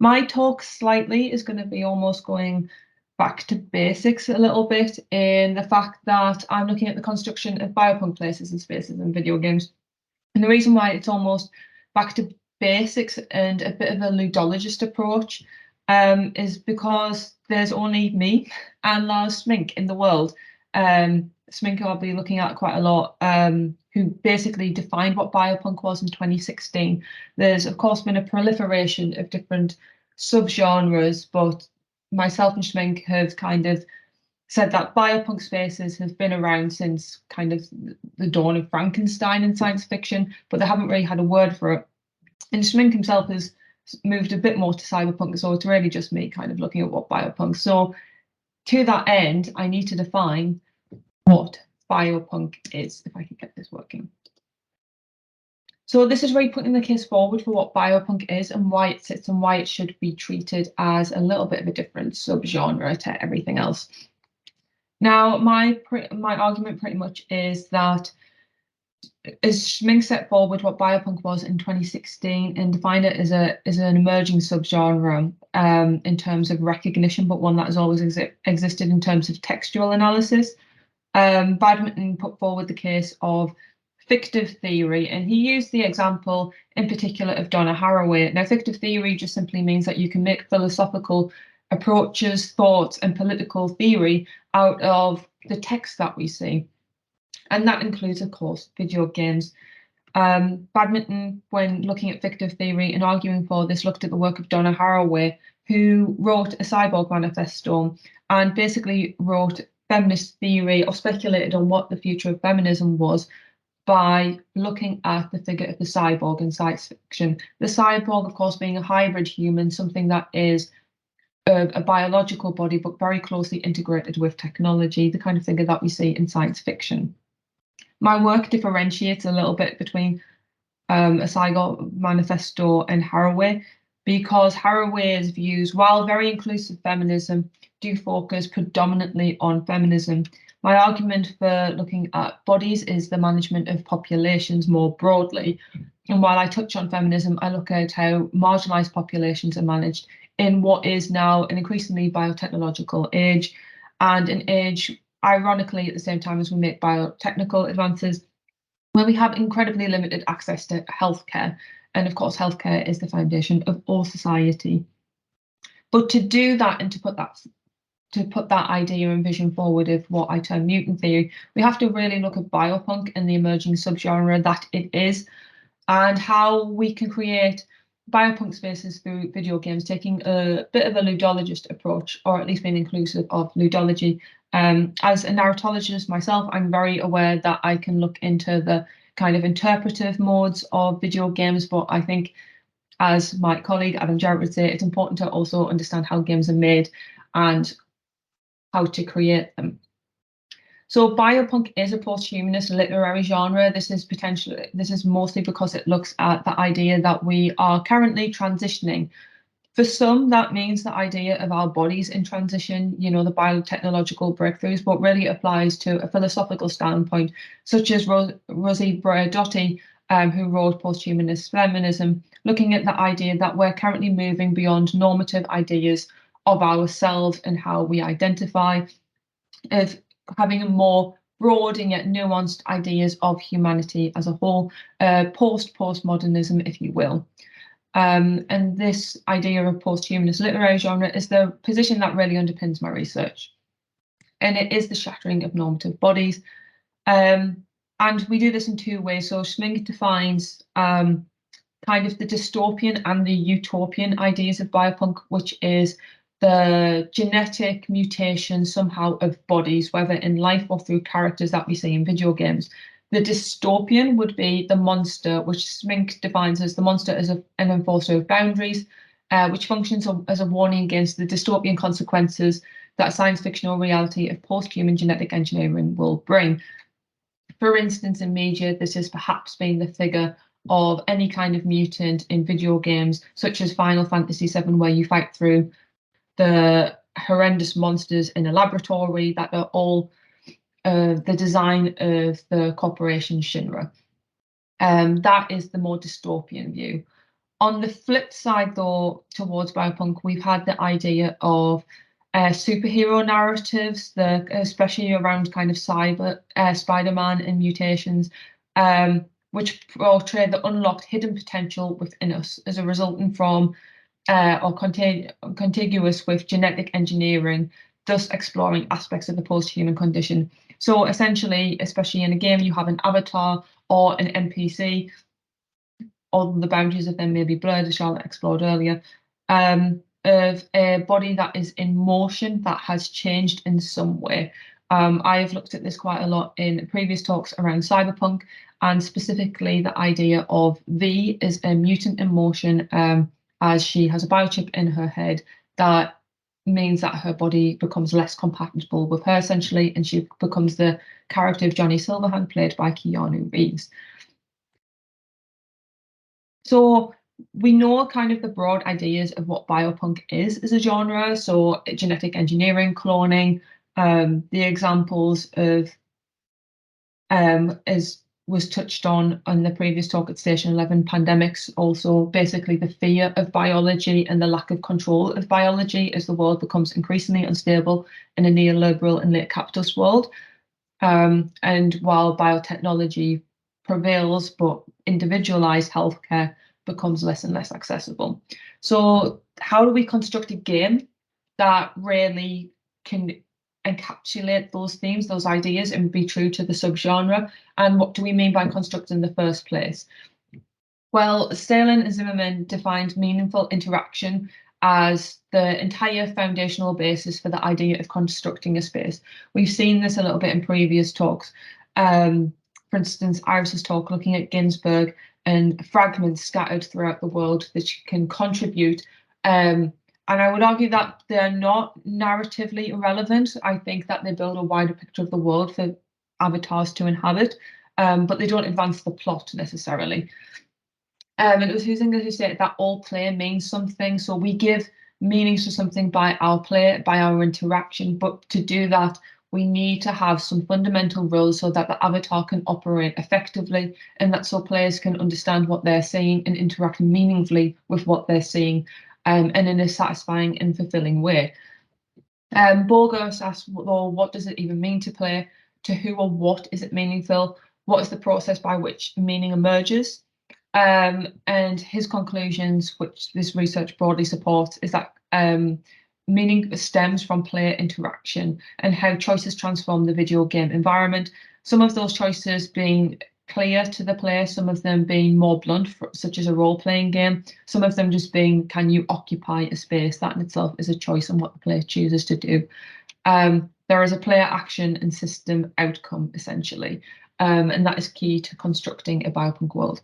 My talk slightly is going to be almost going back to basics a little bit in the fact that I'm looking at the construction of biopunk places and spaces in video games. And the reason why it's almost back to basics and a bit of a ludologist approach is because there's only me and Lars Smink in the world. Smink I'll be looking at quite a lot, who basically defined what biopunk was in 2016. There's, of course, been a proliferation of different subgenres, but myself and Schmink have kind of said that biopunk spaces have been around since kind of the dawn of Frankenstein in science fiction, but they haven't really had a word for it. And Schmink himself has moved a bit more to cyberpunk, so it's really just me kind of looking at what biopunk. So to that end, I need to define what biopunk is, if I can get this working. So this is really putting the case forward for what biopunk is and why it sits and why it should be treated as a little bit of a different subgenre to everything else. Now, my argument pretty much is that as Schmink set forward what biopunk was in 2016 and defined it as an emerging subgenre in terms of recognition, but one that has always existed in terms of textual analysis. Badminton put forward the case of fictive theory, and he used the example in particular of Donna Haraway. Now, fictive theory just simply means that you can make philosophical approaches, thoughts, and political theory out of the text that we see. And that includes, of course, video games. Badminton, when looking at fictive theory and arguing for this, looked at the work of Donna Haraway, who wrote a cyborg manifesto and basically wrote feminist theory or speculated on what the future of feminism was by looking at the figure of the cyborg in science fiction. The cyborg, of course, being a hybrid human, something that is a biological body, but very closely integrated with technology, the kind of figure that we see in science fiction. My work differentiates a little bit between a cyborg manifesto and Haraway, because Haraway's views, while very inclusive feminism, do focus predominantly on feminism. My argument for looking at bodies is the management of populations more broadly. And while I touch on feminism, I look at how marginalized populations are managed in what is now an increasingly biotechnological age, and an age, ironically, at the same time as we make biotechnical advances, where we have incredibly limited access to healthcare. And of course, healthcare is the foundation of all society. But to do that and to put that idea and vision forward of what I term mutant theory, we have to really look at biopunk and the emerging subgenre that it is, and how we can create biopunk spaces through video games, taking a bit of a ludologist approach, or at least being inclusive of ludology. As a narratologist myself, I'm very aware that I can look into the kind of interpretive modes of video games, but I think, as my colleague Adam Jarrett would say, it's important to also understand how games are made and how to create them. So biopunk is a post-humanist literary genre. This is mostly because it looks at the idea that we are currently transitioning. For some, that means the idea of our bodies in transition, the biotechnological breakthroughs, but really applies to a philosophical standpoint, such as Rosie Braidotti, who wrote Posthumanist Feminism, looking at the idea that we're currently moving beyond normative ideas of ourselves and how we identify, of having a more broad and yet nuanced ideas of humanity as a whole, postmodernism, if you will. And this idea of post-humanist literary genre is the position that really underpins my research. And it is the shattering of normative bodies. And we do this in two ways. So Schmink defines kind of the dystopian and the utopian ideas of biopunk, which is the genetic mutation somehow of bodies, whether in life or through characters that we see in video games. The dystopian would be the monster, which Smink defines as the monster as an enforcer of boundaries, which functions as a warning against the dystopian consequences that science fictional reality of post-human genetic engineering will bring. For instance, in media, this has perhaps been the figure of any kind of mutant in video games, such as Final Fantasy VII, where you fight through the horrendous monsters in a laboratory that are all the design of the corporation Shinra. That is the more dystopian view. On the flip side, though, towards Biopunk, we've had the idea of superhero narratives, especially around kind of Spider-Man and mutations, which portray the unlocked hidden potential within us as a resulting from or contiguous with genetic engineering, thus exploring aspects of the post-human condition. So essentially, especially in a game, you have an avatar or an NPC, although the boundaries of them may be blurred, as Charlotte explored earlier, of a body that is in motion that has changed in some way. I've looked at this quite a lot in previous talks around cyberpunk, and specifically the idea of V is a mutant in motion, as she has a biochip in her head that means that her body becomes less compatible with her, essentially, and she becomes the character of Johnny Silverhand, played by Keanu Reeves. So we know kind of the broad ideas of what biopunk is as a genre. So genetic engineering, cloning, the examples of, as was touched on the previous talk at Station 11, pandemics, also basically the fear of biology and the lack of control of biology as the world becomes increasingly unstable in a neoliberal and late capitalist world. And while biotechnology prevails, but individualized healthcare becomes less and less accessible. So how do we construct a game that really can encapsulate those themes, those ideas, and be true to the subgenre? And what do we mean by construct in the first place? Well, Stalin and Zimmerman defined meaningful interaction as the entire foundational basis for the idea of constructing a space. We've seen this a little bit in previous talks. For instance, Iris's talk looking at Ginsberg and fragments scattered throughout the world that can contribute. And I would argue that they're not narratively irrelevant. I think that they build a wider picture of the world for avatars to inhabit, but they don't advance the plot necessarily. And it was Huizinga who stated that all play means something. So we give meanings to something by our play, by our interaction. But to do that, we need to have some fundamental rules so that the avatar can operate effectively, and that so players can understand what they're seeing and interact meaningfully with what they're seeing, and in a satisfying and fulfilling way. Borges asked, well, what does it even mean to play? To who or what is it meaningful? What is the process by which meaning emerges? And his conclusions, which this research broadly supports, is that meaning stems from player interaction and how choices transform the video game environment. Some of those choices being clear to the player, some of them being more blunt, such as a role-playing game, some of them just being, can you occupy a space? That in itself is a choice on what the player chooses to do. There is a player action and system outcome, essentially, and that is key to constructing a biopunk world.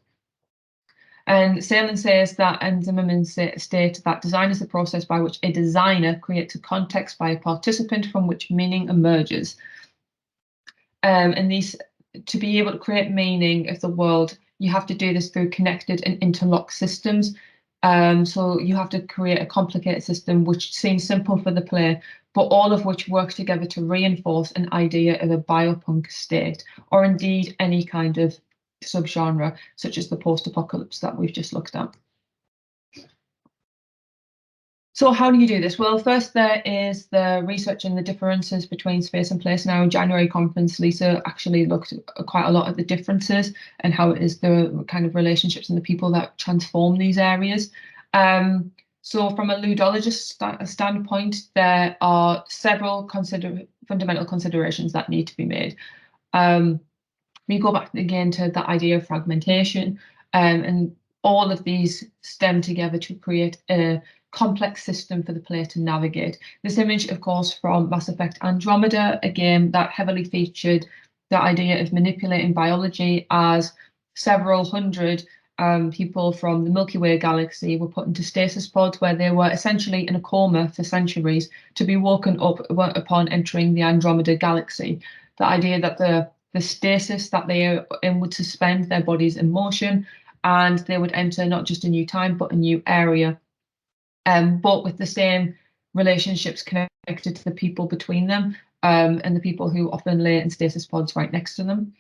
And Salen says that, and Zimmerman state that design is the process by which a designer creates a context by a participant from which meaning emerges. And these, to be able to create meaning of the world, you have to do this through connected and interlocked systems. So you have to create a complicated system which seems simple for the player, but all of which work together to reinforce an idea of a biopunk state, or indeed any kind of subgenre, such as the post-apocalypse that we've just looked at. So how do you do this? Well, first there is the research and the differences between space and place. Now, in January conference, Lisa actually looked quite a lot at the differences and how it is the kind of relationships and the people that transform these areas. So from a ludologist standpoint, there are several fundamental considerations that need to be made. We go back again to the idea of fragmentation, and all of these stem together to create a complex system for the player to navigate. This image, of course, from Mass Effect Andromeda, a game that heavily featured the idea of manipulating biology, as several hundred people from the Milky Way galaxy were put into stasis pods where they were essentially in a coma for centuries to be woken up upon entering the Andromeda galaxy. The idea that the stasis that they are in would suspend their bodies in motion, and they would enter not just a new time, but a new area, but with the same relationships connected to the people between them, and the people who often lay in stasis pods right next to them.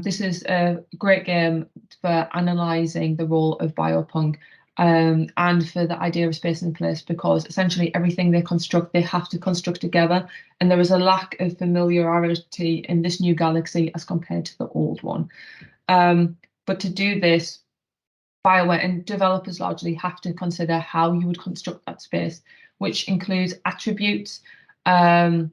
This is a great game for analysing the role of Biopunk and for the idea of space and place, because essentially everything they construct, they have to construct together. And there is a lack of familiarity in this new galaxy as compared to the old one. But to do this, BioWare and developers largely have to consider how you would construct that space, which includes attributes, environments,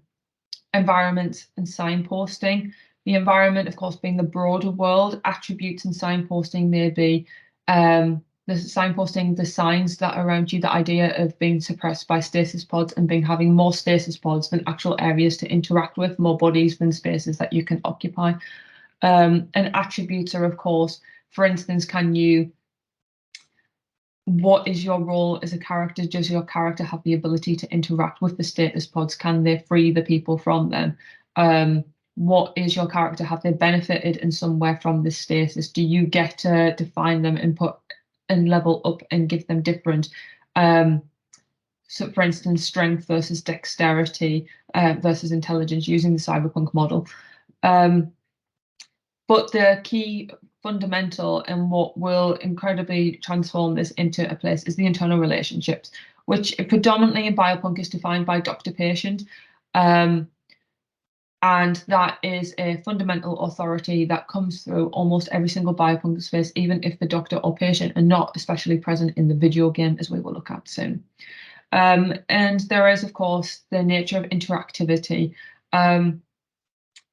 and signposting. The environment, of course, being the broader world. Attributes and signposting may be the signposting, the signs that are around you, the idea of being suppressed by stasis pods and having more stasis pods than actual areas to interact with, more bodies than spaces that you can occupy. And attributes are, of course, for instance, what is your role as a character? Does your character have the ability to interact with the status pods? Can they free the people from them? What is your character? Have they benefited in some way from this stasis? Do you get to define them and put and level up and give them different, so for instance, strength versus dexterity versus intelligence using the cyberpunk model? But the key fundamental and what will incredibly transform this into a place is the internal relationships, which predominantly in Biopunk is defined by doctor-patient. And that is a fundamental authority that comes through almost every single Biopunk space, even if the doctor or patient are not especially present in the video game, as we will look at soon. And there is, of course, the nature of interactivity.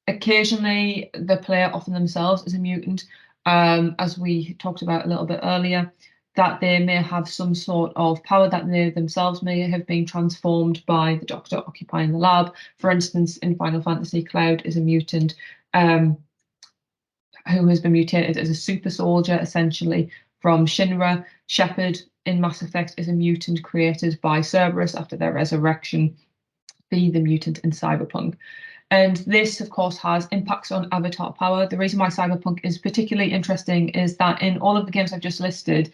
Occasionally, the player, often themselves, is a mutant, as we talked about a little bit earlier, that they may have some sort of power, that they themselves may have been transformed by the doctor occupying the lab. For instance, in Final Fantasy, Cloud is a mutant who has been mutated as a super soldier, essentially, from Shinra. Shepard in Mass Effect is a mutant created by Cerberus after their resurrection, be the mutant in Cyberpunk. And this, of course, has impacts on avatar power. The reason why Cyberpunk is particularly interesting is that in all of the games I've just listed,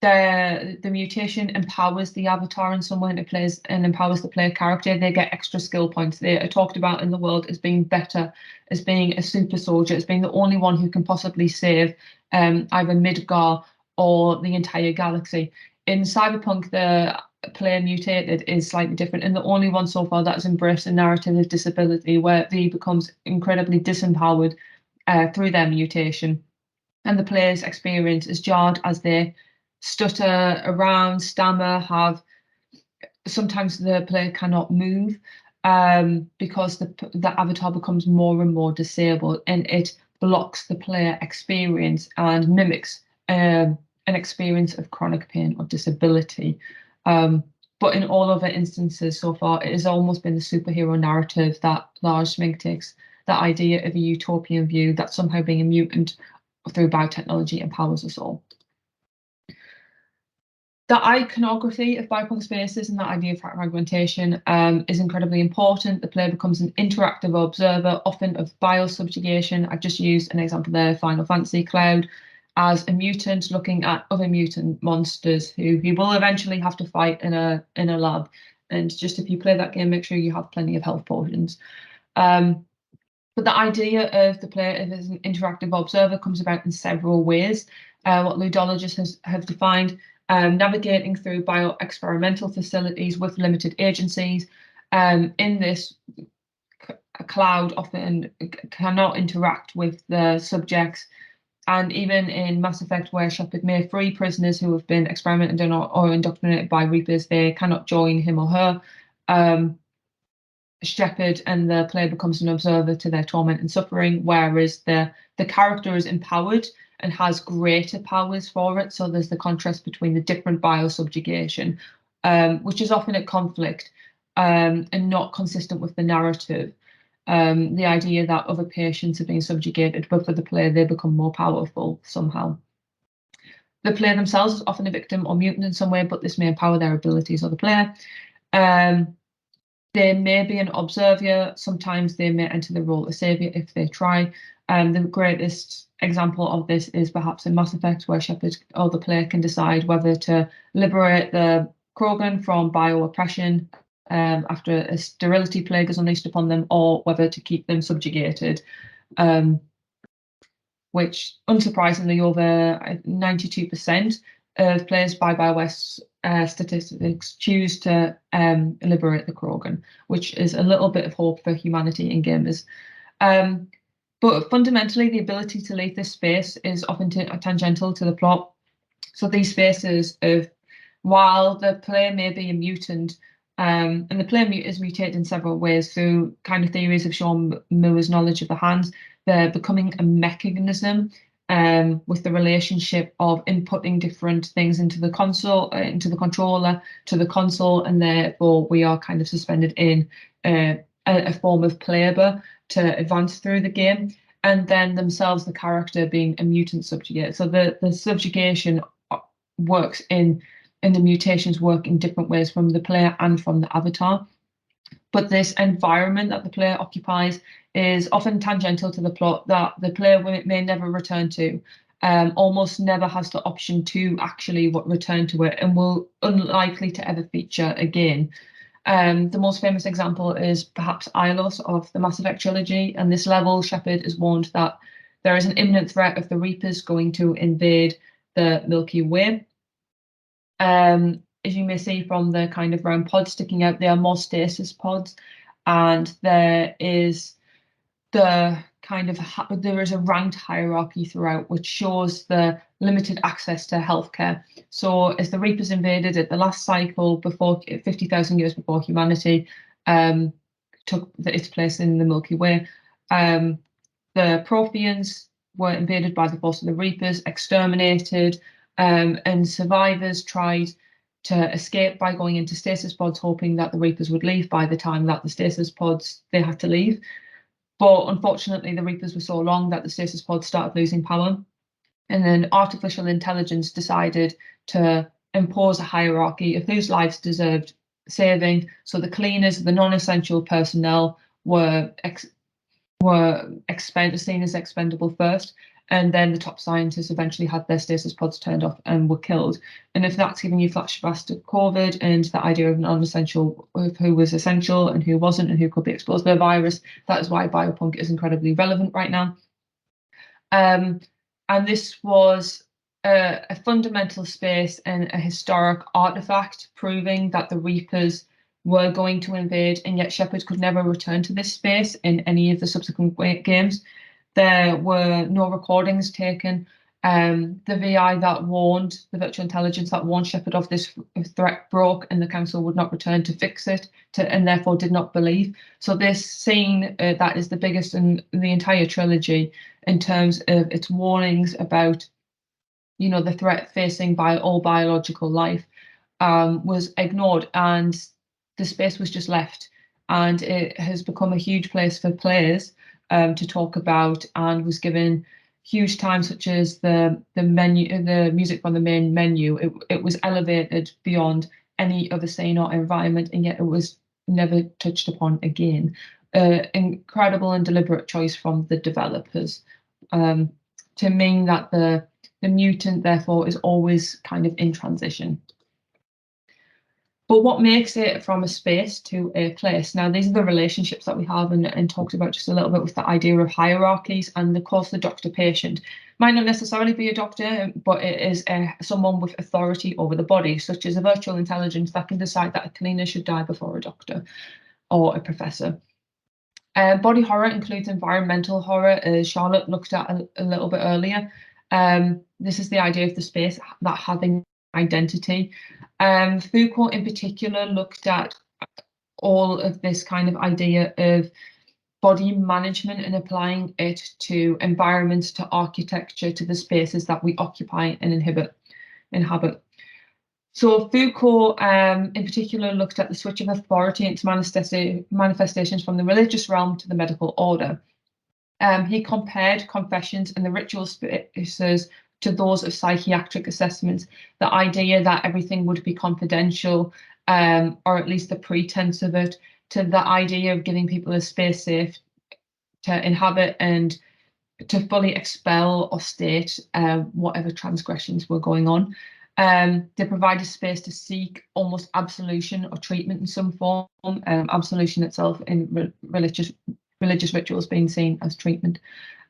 the mutation empowers the avatar in some way, and it plays and empowers the player character. They get extra skill points. They are talked about in the world as being better, as being a super soldier, as being the only one who can possibly save either Midgar or the entire galaxy. In Cyberpunk, the player mutated is slightly different, and the only one so far that has embraced a narrative of disability where they becomes incredibly disempowered through their mutation. And the player's experience is jarred as they stutter around, stammer, sometimes the player cannot move because the avatar becomes more and more disabled, and it blocks the player experience and mimics an experience of chronic pain or disability. But in all other instances so far, it has almost been the superhero narrative that largely takes the idea of a utopian view that somehow being a mutant through biotechnology empowers us all. The iconography of Biopunk spaces and that idea of fragmentation is incredibly important. The player becomes an interactive observer, often of biosubjugation. I've just used an example there, Final Fantasy Cloud, as a mutant looking at other mutant monsters who he will eventually have to fight in a lab. And just if you play that game, make sure you have plenty of health potions. But the idea of the player as an interactive observer comes about in several ways. What ludologists have defined, navigating through bioexperimental facilities with limited agencies. In this, a Cloud often cannot interact with the subjects. And even in Mass Effect, where Shepard may free prisoners who have been experimented on or indoctrinated by Reapers, they cannot join him or her. Shepard and the player becomes an observer to their torment and suffering, whereas the character is empowered and has greater powers for it. So there's the contrast between the different biosubjugation, which is often at conflict and not consistent with the narrative. The idea that other patients are being subjugated, but for the player, they become more powerful somehow. The player themselves is often a victim or mutant in some way, but this may empower their abilities of the player. They may be an observer. Sometimes they may enter the role of savior if they try. The greatest example of this is perhaps in Mass Effect, where Shepard or the player can decide whether to liberate the Krogan from bio-oppression after a sterility plague is unleashed upon them, or whether to keep them subjugated. which unsurprisingly over 92% of players by BioWest's statistics choose to liberate the Krogan, which is a little bit of hope for humanity and gamers. But fundamentally, the ability to leave this space is often tangential to the plot. So these spaces of, while the player may be a mutant, and the player is mutated in several ways through kind of theories of Sean Moore's knowledge of the hands, they're becoming a mechanism with the relationship of inputting different things into the console, into the controller, to the console, and therefore we are kind of suspended in a form of playable to advance through the game, and then themselves, the character, being a mutant subjugate. So the subjugation works in the mutations work in different ways from the player and from the avatar. But this environment that the player occupies is often tangential to the plot that the player may never return to, almost never has the option to actually return to it, and will unlikely to ever feature again. The most famous example is perhaps Ilos of the Mass Effect trilogy, and this level, Shepard is warned that there is an imminent threat of the Reapers going to invade the Milky Way. As you may see from the kind of round pods sticking out, they are more stasis pods, and there is the kind of there is a ranked hierarchy throughout, which shows the limited access to healthcare. So as the Reapers invaded at the last cycle, before 50,000 years before humanity took its place in the Milky Way, the Protheans were invaded by the force of the Reapers, exterminated, and survivors tried to escape by going into stasis pods, hoping that the Reapers would leave by the time that the stasis pods, they had to leave. But unfortunately, the Reapers were so long that the stasis pods started losing power. And then artificial intelligence decided to impose a hierarchy of whose lives deserved saving. So the cleaners, the non-essential personnel were seen as expendable first, and then the top scientists eventually had their stasis pods turned off and were killed. And if that's giving you flashbacks to COVID and the idea of non-essential, of who was essential and who wasn't and who could be exposed to the virus, that is why Biopunk is incredibly relevant right now. And this was a fundamental space and a historic artifact proving that the Reapers were going to invade, and yet Shepard could never return to this space in any of the subsequent games. There were no recordings taken. The VI that warned, the virtual intelligence that warned Shepard of this threat broke, and the council would not return to fix it, and therefore did not believe. So this scene that is the biggest in the entire trilogy in terms of its warnings about, you know, the threat facing by all biological life, was ignored, and the space was just left. And it has become a huge place for players to talk about, and was given huge time, such as the music from the main menu. It was elevated beyond any other scene or environment, and yet it was never touched upon again. Incredible and deliberate choice from the developers to mean that the mutant therefore is always kind of in transition. But what makes it from a space to a place? Now, these are the relationships that we have, and talked about just a little bit with the idea of hierarchies. And of course, the doctor-patient might not necessarily be a doctor, but it is someone with authority over the body, such as a virtual intelligence that can decide that a cleaner should die before a doctor or a professor. Body horror includes environmental horror, as Charlotte looked at a little bit earlier. This is the idea of the space that having identity. Foucault in particular looked at all of this kind of idea of body management and applying it to environments, to architecture, to the spaces that we occupy and inhabit. So Foucault in particular looked at the switch of authority and its manifestations from the religious realm to the medical order. He compared confessions and the ritual spaces to those of psychiatric assessments, the idea that everything would be confidential, or at least the pretense of it, to the idea of giving people a space safe to inhabit and to fully expel or state whatever transgressions were going on. They provide a space to seek almost absolution or treatment in some form, absolution itself in religious religious rituals being seen as treatment.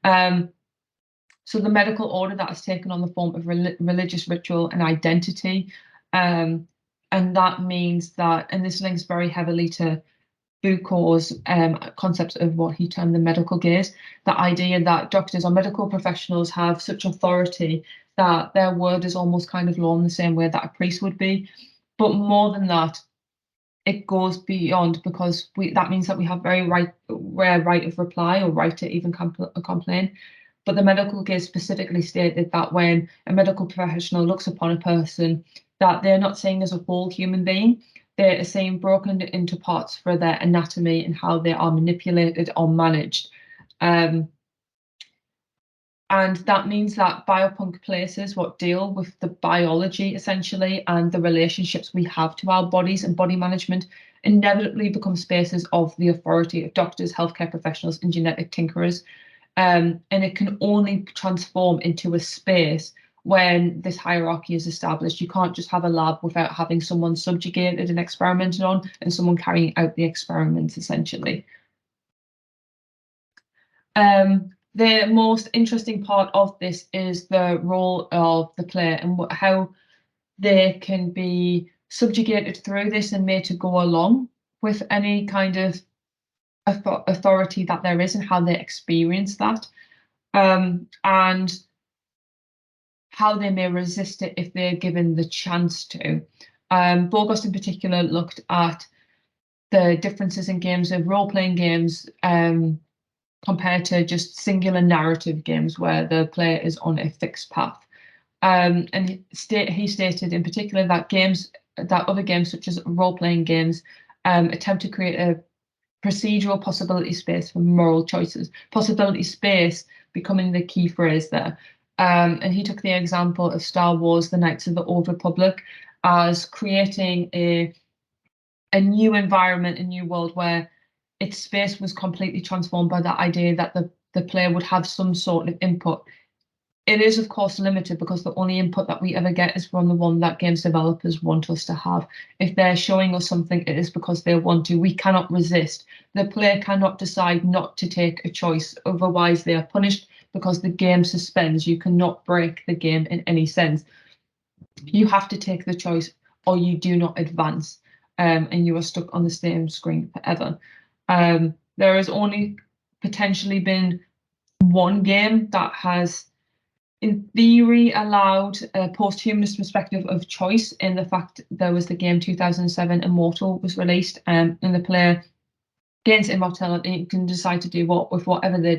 So the medical order that has taken on the form of religious ritual and identity. And that means that, and this links very heavily to Foucault's concept of what he termed the medical gaze, the idea that doctors or medical professionals have such authority that their word is almost kind of law in the same way that a priest would be. But more than that, it goes beyond, because that means that we have very rare right of reply or right to even complain. But the medical gaze specifically stated that when a medical professional looks upon a person, that they're not seeing as a whole human being, they're seeing broken into parts for their anatomy and how they are manipulated or managed. And that means that biopunk places what deal with the biology essentially and the relationships we have to our bodies and body management inevitably become spaces of the authority of doctors, healthcare professionals, and genetic tinkerers. And it can only transform into a space when this hierarchy is established. You can't just have a lab without having someone subjugated and experimented on and someone carrying out the experiments essentially. The most interesting part of this is the role of the player and how they can be subjugated through this and made to go along with any kind of authority that there is and how they experience that, and how they may resist it if they're given the chance to. Bogost in particular looked at the differences in games of role-playing games compared to just singular narrative games where the player is on a fixed path. And he stated in particular that other games such as role-playing games attempt to create a procedural possibility space for moral choices. Possibility space becoming the key phrase there. And he took the example of Star Wars: The Knights of the Old Republic as creating a new environment, a new world where its space was completely transformed by that idea that the player would have some sort of input. It is, of course, limited because the only input that we ever get is from the one that games developers want us to have. If they're showing us something, it is because they want to. We cannot resist. The player cannot decide not to take a choice. Otherwise, they are punished because the game suspends. You cannot break the game in any sense. You have to take the choice or you do not advance, and you are stuck on the same screen forever. There has only potentially been one game that has, in theory, allowed a post-humanist perspective of choice in the fact there was the game 2007 Immortal was released, and the player gains immortality and can decide to do whatever they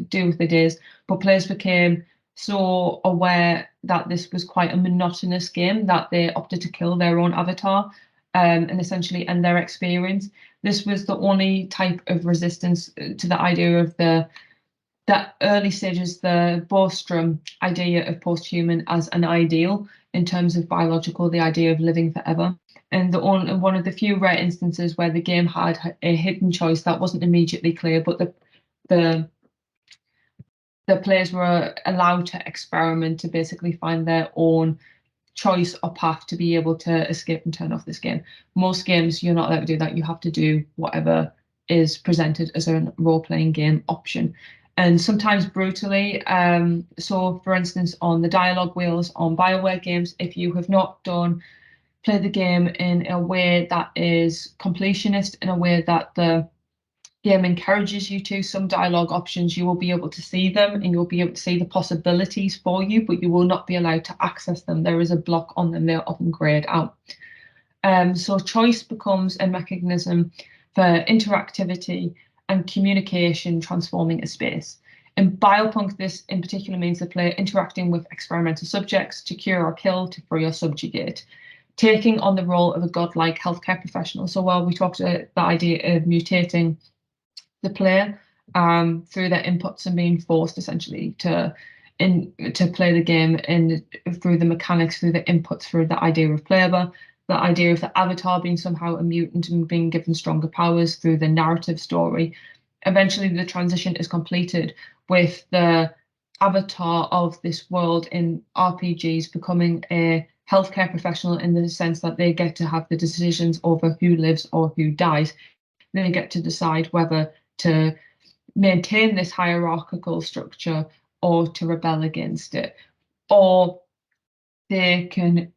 do with their days. But players became so aware that this was quite a monotonous game that they opted to kill their own avatar and essentially end their experience. This was the only type of resistance to the idea of the early stages, the Bostrom idea of post-human as an ideal in terms of biological, the idea of living forever. And one of the few rare instances where the game had a hidden choice that wasn't immediately clear, but the players were allowed to experiment to basically find their own choice or path to be able to escape and turn off this game. Most games, you're not allowed to do that. You have to do whatever is presented as a role-playing game option. And sometimes brutally. So, for instance, on the dialogue wheels on BioWare games, if you have not played the game in a way that is completionist, in a way that the game encourages you to, some dialogue options, you will be able to see them and you'll be able to see the possibilities for you, but you will not be allowed to access them. There is a block on them, they're often grayed out. So choice becomes a mechanism for interactivity and communication, transforming a space. In Biopunk, this in particular means the player interacting with experimental subjects to cure or kill, to free or subjugate, taking on the role of a godlike healthcare professional. So while we talked about the idea of mutating the player through their inputs and being forced essentially to play the game and through the mechanics, through the inputs, through the idea of playable, the idea of the avatar being somehow a mutant and being given stronger powers through the narrative story. Eventually, the transition is completed with the avatar of this world in RPGs becoming a healthcare professional in the sense that they get to have the decisions over who lives or who dies. They get to decide whether to maintain this hierarchical structure or to rebel against it, or they can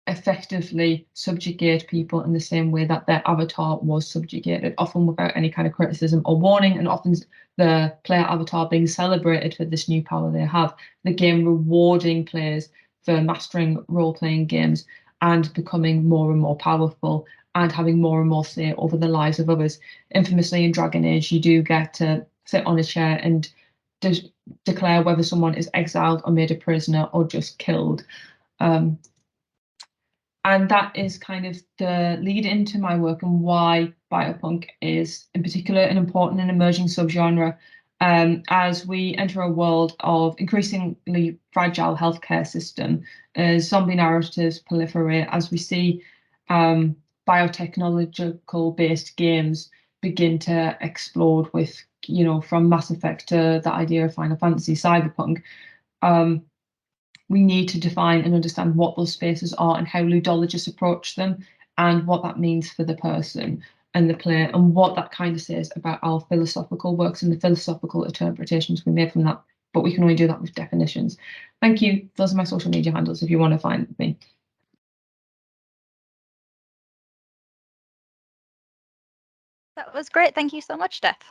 effectively subjugate people in the same way that their avatar was subjugated, often without any kind of criticism or warning, and often the player avatar being celebrated for this new power they have. The game rewarding players for mastering role-playing games and becoming more and more powerful and having more and more say over the lives of others. Infamously in Dragon Age, you do get to sit on a chair and declare whether someone is exiled or made a prisoner or just killed. And that is kind of the lead into my work and why biopunk is in particular an important and emerging subgenre, as we enter a world of increasingly fragile healthcare system, as zombie narratives proliferate, as we see biotechnological based games begin to explode with, from Mass Effect to the idea of Final Fantasy Cyberpunk. We need to define and understand what those spaces are and how ludologists approach them and what that means for the person and the player and what that kind of says about our philosophical works and the philosophical interpretations we made from that. But we can only do that with definitions. Thank you. Those are my social media handles if you want to find me. That was great. Thank you so much, Steph.